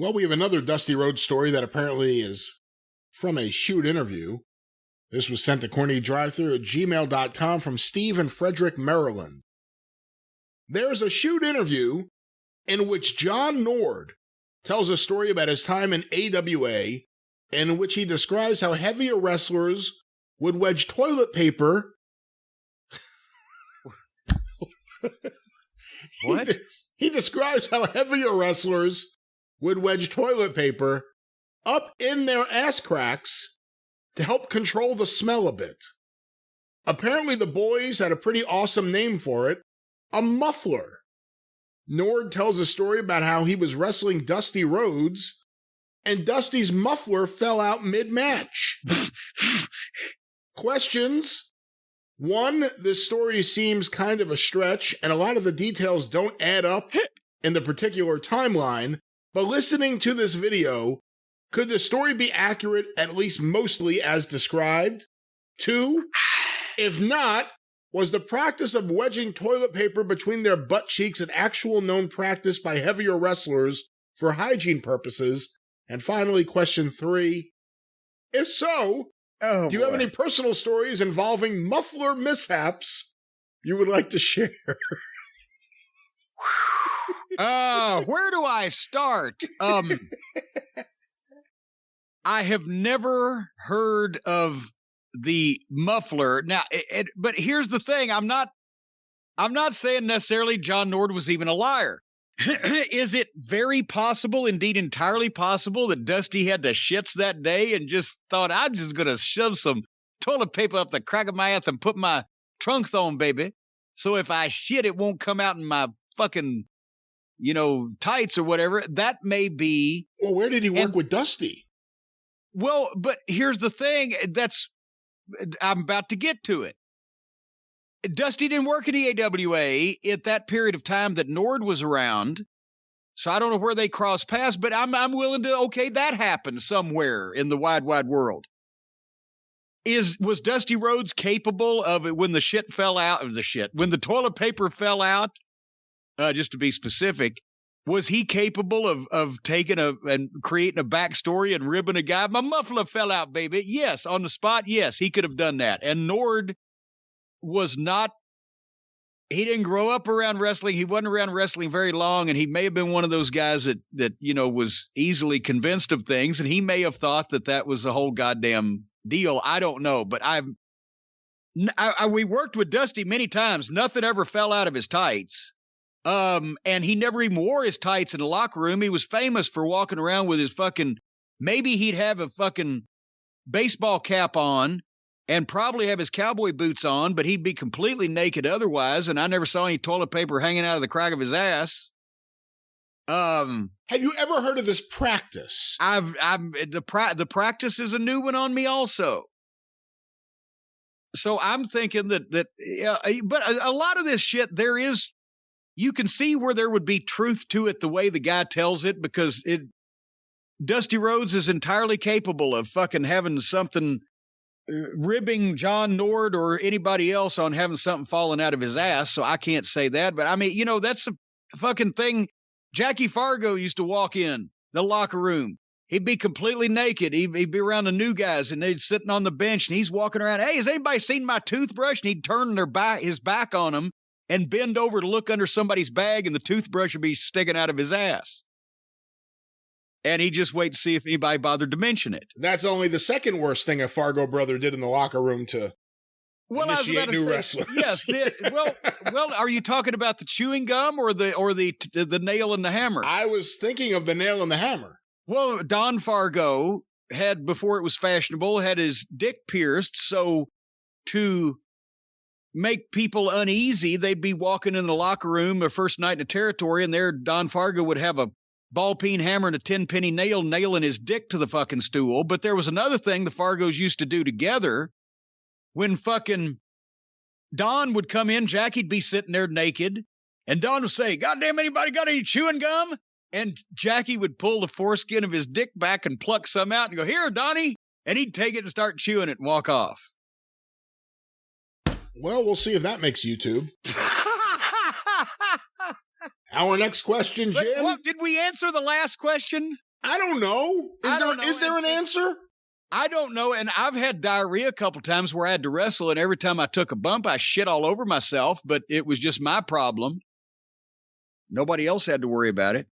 Well, we have another Dusty Rhodes story that apparently is from a shoot interview. This was sent to CornyDriveThru at gmail.com from Steve in Frederick, Maryland. There's a shoot interview in which John Nord tells a story about his time in AWA, in which he describes how heavier wrestlers would wedge toilet paper. What? He describes how heavier wrestlers would wedge toilet paper up in their ass cracks to help control the smell a bit. Apparently the boys had a pretty awesome name for it, a muffler. Nord tells a story about how he was wrestling Dusty Rhodes, and Dusty's muffler fell out mid-match. Questions? 1, this story seems kind of a stretch, and a lot of the details don't add up in the particular timeline, but listening to this video, could the story be accurate, at least mostly as described? 2, if not, was the practice of wedging toilet paper between their butt cheeks an actual known practice by heavier wrestlers for hygiene purposes? And finally, question 3, if so, do you have any personal stories involving muffler mishaps you would like to share? Where do I start? I have never heard of the muffler. Now, but here's the thing. I'm not saying necessarily John Nord was even a liar. Is it very possible, indeed entirely possible, that Dusty had the shits that day and just thought, I'm just going to shove some toilet paper up the crack of my ass and put my trunks on, baby. So if I shit, it won't come out in my fucking, tights or whatever. That may be. Well, where did he work with Dusty? Well, but here's the thing. I'm about to get to it. Dusty didn't work at the AWA at that period of time that Nord was around, so I don't know where they crossed paths, but I'm willing to, okay, that happened somewhere in the wide world. Was Dusty Rhodes capable of it when the shit fell out, when the toilet paper fell out, just to be specific, was he capable of taking and creating a backstory and ribbing a guy? My muffler fell out, baby. Yes, on the spot, yes, he could have done that. And Nord was not, he didn't grow up around wrestling. He wasn't around wrestling very long, and he may have been one of those guys that was easily convinced of things, and he may have thought that was the whole goddamn deal. I don't know, but we worked with Dusty many times. Nothing ever fell out of his tights. And he never even wore his tights in the locker room. He was famous for walking around with his maybe he'd have a fucking baseball cap on and probably have his cowboy boots on, but he'd be completely naked otherwise, and I never saw any toilet paper hanging out of the crack of his ass. Have you ever heard of this practice? The practice is a new one on me also. So I'm thinking that but a lot of this shit, you can see where there would be truth to it the way the guy tells it, because Dusty Rhodes is entirely capable of fucking having something, ribbing John Nord or anybody else on having something falling out of his ass, so I can't say that. But I mean, that's a fucking thing. Jackie Fargo used to walk in the locker room. He'd be completely naked. He'd be around the new guys, and they'd sitting on the bench, and he's walking around. Hey, has anybody seen my toothbrush? And he'd turn his back on them and bend over to look under somebody's bag, and the toothbrush would be sticking out of his ass. And he'd just wait to see if anybody bothered to mention it. That's only the second worst thing a Fargo brother did in the locker room to initiate new wrestlers. Yes. Well, are you talking about the chewing gum or the nail and the hammer? I was thinking of the nail and the hammer. Well, Don Fargo had, before it was fashionable, had his dick pierced, so to make people uneasy, they'd be walking in the locker room the first night in the territory, and there Don Fargo would have a ball-peen hammer and a 10-penny nail nailing his dick to the fucking stool. But there was another thing the Fargos used to do together. When fucking Don would come in, Jackie'd be sitting there naked, and Don would say, "Goddamn, anybody got any chewing gum?" And Jackie would pull the foreskin of his dick back and pluck some out and go, "Here, Donnie," and he'd take it and start chewing it and walk off. Well, we'll see if that makes YouTube. Our next question, Jim. Did we answer the last question? I don't know. Is there an answer? I don't know. And I've had diarrhea a couple times where I had to wrestle, and every time I took a bump, I shit all over myself, but it was just my problem. Nobody else had to worry about it.